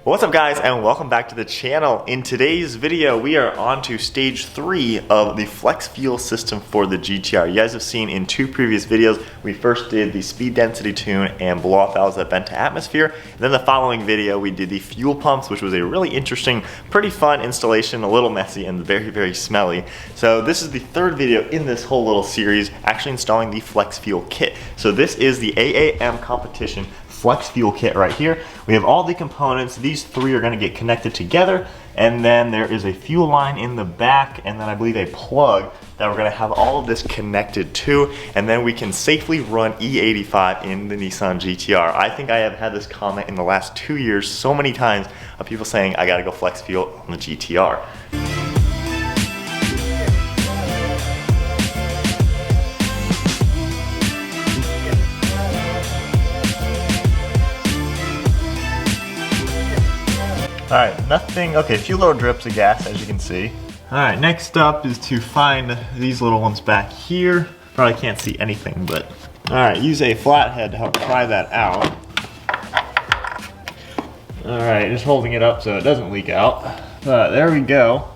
What's up guys, and welcome back to the channel. In today's video, we are on to stage 3 of the flex fuel system for the GTR. You guys have seen in 2 previous videos, we first did the speed density tune and blow off valves that vent to atmosphere. And then the following video, we did the fuel pumps, which was a really interesting, pretty fun installation, a little messy and very, very smelly. So this is the 3rd video in this whole little series, actually installing the flex fuel kit. So this is the AAM Competition flex fuel kit right here. We have all the components. These 3 are going to get connected together, and then there is a fuel line in the back, and then I believe a plug that we're going to have all of this connected to, and then we can safely run E85 in the Nissan GTR. I think I have had this comment in the last 2 years so many times of people saying I got to go flex fuel on the GTR. Alright, nothing, okay, a few little drips of gas as you can see. Alright, next up is to find these little ones back here. Probably can't see anything, but. Alright, use a flathead to help pry that out. Alright, just holding it up so it doesn't leak out. There we go.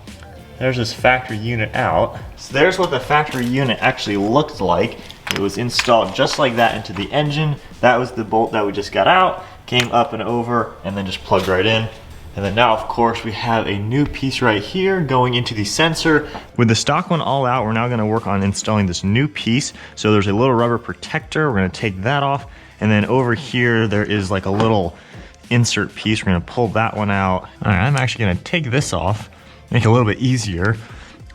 There's this factory unit out. So there's what the factory unit actually looked like. It was installed just like that into the engine. That was the bolt that we just got out. Came up and over and then just plugged right in. And then now, of course, we have a new piece right here going into the sensor. With the stock one all out, we're now gonna work on installing this new piece. So there's a little rubber protector. We're gonna take that off. And then over here, there is like a little insert piece. We're gonna pull that one out. All right, I'm actually gonna take this off, make it a little bit easier,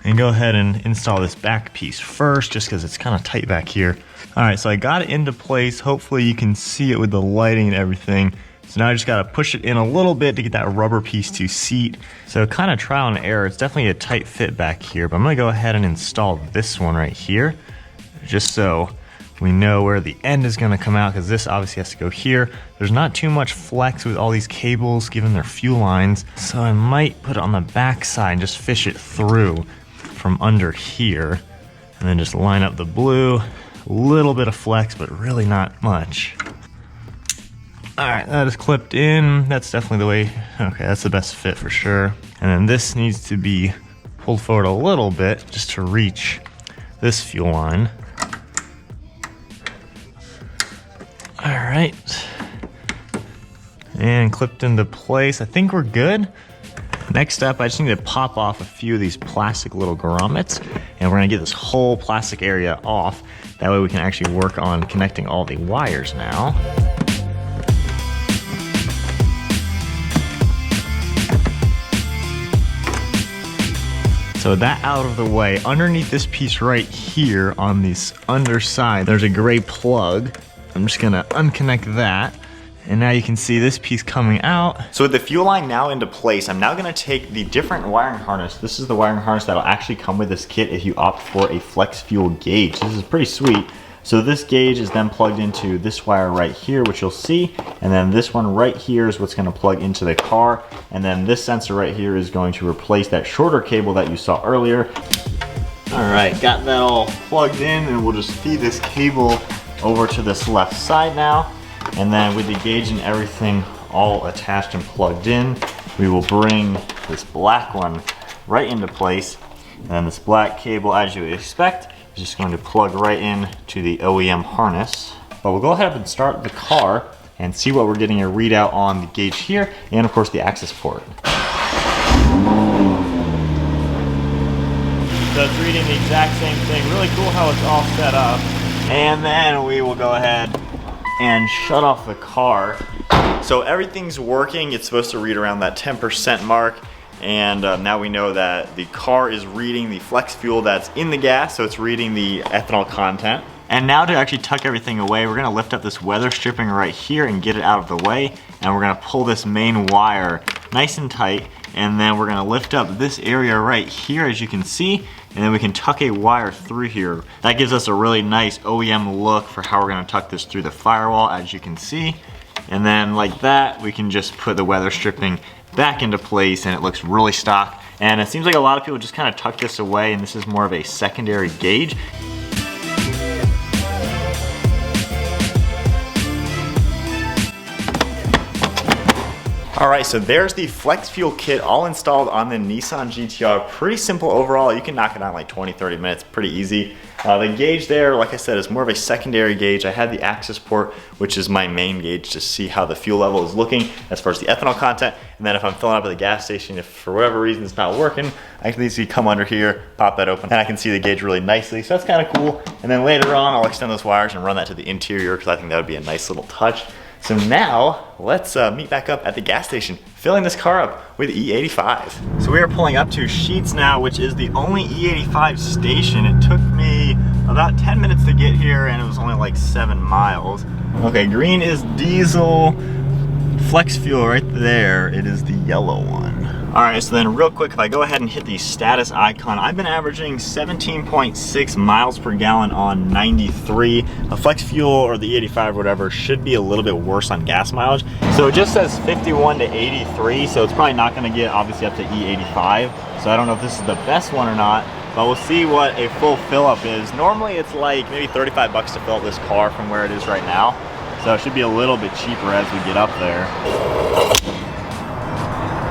and go ahead and install this back piece first, just because it's kind of tight back here. All right, so I got it into place. Hopefully you can see it with the lighting and everything. So now I just gotta push it in a little bit to get that rubber piece to seat. So kind of trial and error. It's definitely a tight fit back here, but I'm gonna go ahead and install this one right here, just so we know where the end is gonna come out, because this obviously has to go here. There's not too much flex with all these cables given their fuel lines, so I might put it on the back side and just fish it through from under here, and then just line up the blue. A little bit of flex, but really not much. All right, that is clipped in. That's definitely the way, okay, that's the best fit for sure. And then this needs to be pulled forward a little bit just to reach this fuel line. All right. And clipped into place. I think we're good. Next up, I just need to pop off a few of these plastic little grommets, and we're gonna get this whole plastic area off. That way we can actually work on connecting all the wires now. So that out of the way, underneath this piece right here on this underside, there's a gray plug. I'm just gonna unconnect that. And now you can see this piece coming out. So with the fuel line now into place, I'm now gonna take the different wiring harness. This is the wiring harness that'll actually come with this kit if you opt for a flex fuel gauge. This is pretty sweet. So this gauge is then plugged into this wire right here, which you'll see. And then this one right here is what's gonna plug into the car. And then this sensor right here is going to replace that shorter cable that you saw earlier. All right, got that all plugged in, and we'll just feed this cable over to this left side now. And then with the gauge and everything all attached and plugged in, we will bring this black one right into place. And then this black cable, as you would expect, is just going to plug right in to the OEM harness. But we'll go ahead and start the car and see what we're getting a readout on the gauge here, and of course the access port. So it's reading the exact same thing. Really cool how it's all set up. And then we will go ahead and shut off the car. So everything's working. It's supposed to read around that 10% mark. And now we know that the car is reading the flex fuel that's in the gas, so it's reading the ethanol content. And now to actually tuck everything away, we're gonna lift up this weather stripping right here and get it out of the way. And we're gonna pull this main wire nice and tight. And then we're gonna lift up this area right here, as you can see. And then we can tuck a wire through here. That gives us a really nice OEM look for how we're gonna tuck this through the firewall, as you can see. And then like that, we can just put the weather stripping back into place, and it looks really stock. And it seems like a lot of people just kind of tuck this away, and this is more of a secondary gauge. All right, so there's the Flex Fuel kit all installed on the Nissan GTR. Pretty simple overall. You can knock it out in like 20-30 minutes, pretty easy. The gauge there, like I said, is more of a secondary gauge. I had the access port, which is my main gauge to see how the fuel level is looking as far as the ethanol content. And then if I'm filling up at the gas station, if for whatever reason it's not working, I can easily come under here, pop that open, and I can see the gauge really nicely. So that's kind of cool. And then later on, I'll extend those wires and run that to the interior because I think that would be a nice little touch. So now let's meet back up at the gas station, filling this car up with E85. So we are pulling up to Sheetz now, which is the only E85 station. It took me about 10 minutes to get here and it was only like 7 miles. Okay, green is diesel, Flex Fuel right there. It is the yellow one. All right, so then real quick, if I go ahead and hit the status icon, I've been averaging 17.6 miles per gallon on 93. A Flex Fuel or the E85 or whatever should be a little bit worse on gas mileage. So it just says 51 to 83, so it's probably not gonna get obviously up to E85. So I don't know if this is the best one or not, but we'll see what a full fill up is. Normally it's like maybe 35 bucks to fill up this car from where it is right now. So it should be a little bit cheaper as we get up there.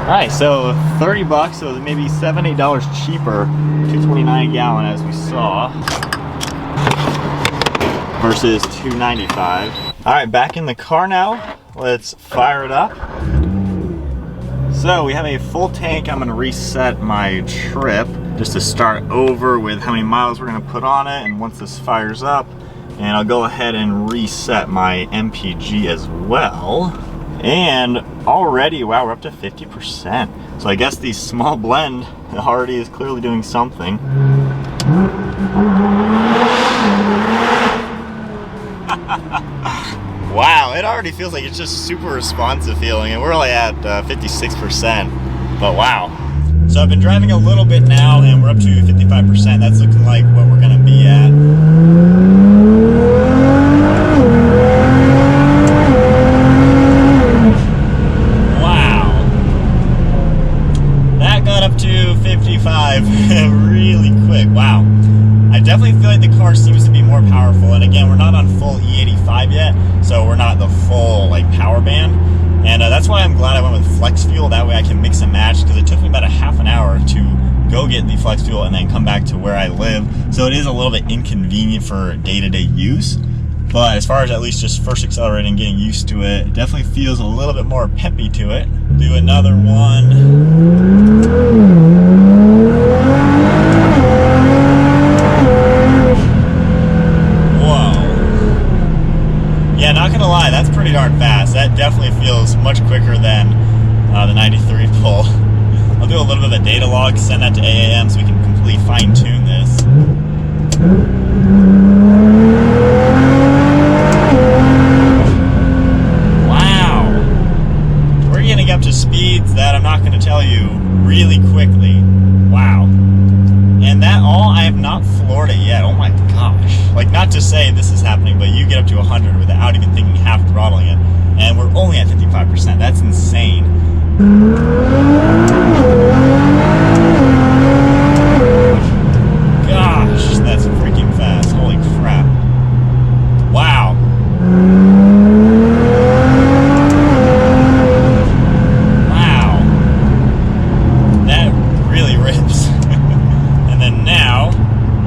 All right, so 30 bucks, so maybe $7, $8 cheaper, $2.29 a gallon as we saw, versus $2.95. All right, back in the car now. Let's fire it up. So we have a full tank. I'm gonna reset my trip just to start over with how many miles we're gonna put on it, and once this fires up, and I'll go ahead and reset my MPG as well. And already, wow, we're up to 50%. So I guess the small blend already is clearly doing something. Wow, it already feels like it's just super responsive feeling, and we're only at 56%, but wow. So I've been driving a little bit now, and we're up to 55%. That's looking like what we're gonna be at. Really quick. Wow, I definitely feel like the car seems to be more powerful, and again, we're not on full E85 yet, so we're not the full like power band, and that's why I'm glad I went with Flex Fuel. That way I can mix and match, because it took me about a half an hour to go get the Flex Fuel and then come back to where I live, so it is a little bit inconvenient for day-to-day use. But as far as at least just first accelerating, getting used to it, it definitely feels a little bit more peppy to it. Do another one. Not gonna lie, that's pretty darn fast. That definitely feels much quicker than the 93 pull. I'll do a little bit of a data log, send that to AAM so we can completely fine tune this. Wow, we're getting up to speeds that I'm not gonna tell you really quickly. Wow. And that all, I have not floored it yet. Oh my gosh. Like, not to say this is happening, but you get up to 100 without even thinking half throttling it. And we're only at 55%. That's insane. Gosh, that's freaking fast. Holy crap. Wow. Wow. That really rips. And then now,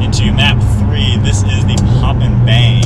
into map 3, this is the pop and bang.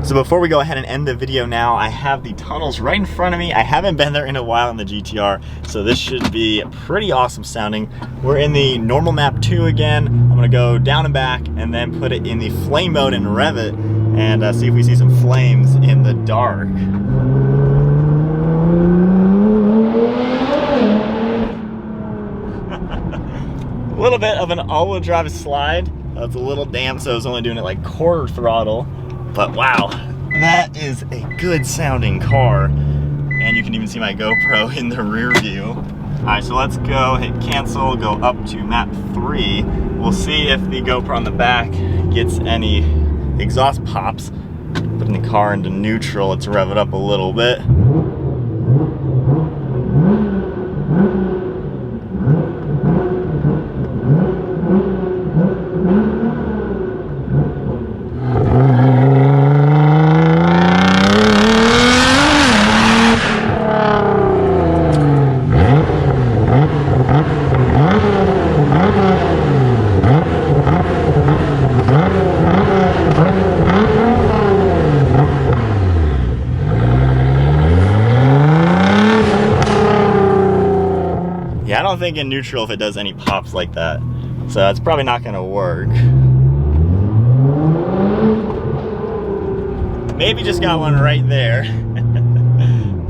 So before we go ahead and end the video now, I have the tunnels right in front of me. I haven't been there in a while in the GTR, so this should be pretty awesome sounding. We're in the normal map 2 again. I'm gonna go down and back and then put it in the flame mode and rev it and see if we see some flames in the dark. A little bit of an all-wheel drive slide. It's a little damp, so I was only doing it like quarter throttle. But wow, that is a good sounding car. And you can even see my GoPro in the rear view. All right, so let's go hit cancel, go up to map 3. We'll see if the GoPro on the back gets any exhaust pops. Putting the car into neutral, let's rev it up a little bit. Yeah, I don't think in neutral if it does any pops like that. So it's probably not gonna work. Maybe just got one right there.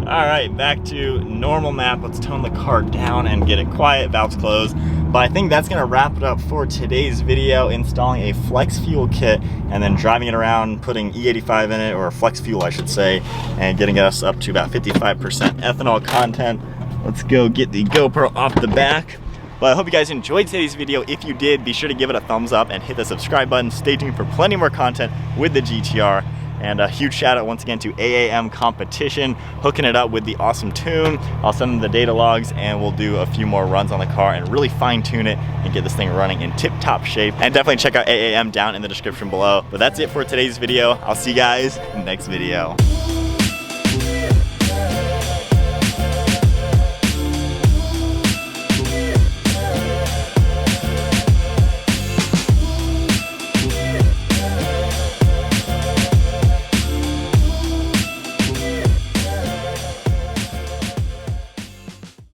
All right, back to normal map. Let's tone the car down and get it quiet, valves closed. But I think that's gonna wrap it up for today's video, installing a Flex Fuel kit and then driving it around, putting E85 in it, or Flex Fuel I should say, and getting us up to about 55% ethanol content. Let's go get the GoPro off the back. But I hope you guys enjoyed today's video. If you did, be sure to give it a thumbs up and hit the subscribe button. Stay tuned for plenty more content with the GTR. And a huge shout out once again to AAM Competition, hooking it up with the awesome tune. I'll send them the data logs and we'll do a few more runs on the car and really fine tune it and get this thing running in tip-top shape. And definitely check out AAM down in the description below. But that's it for today's video. I'll see you guys in the next video.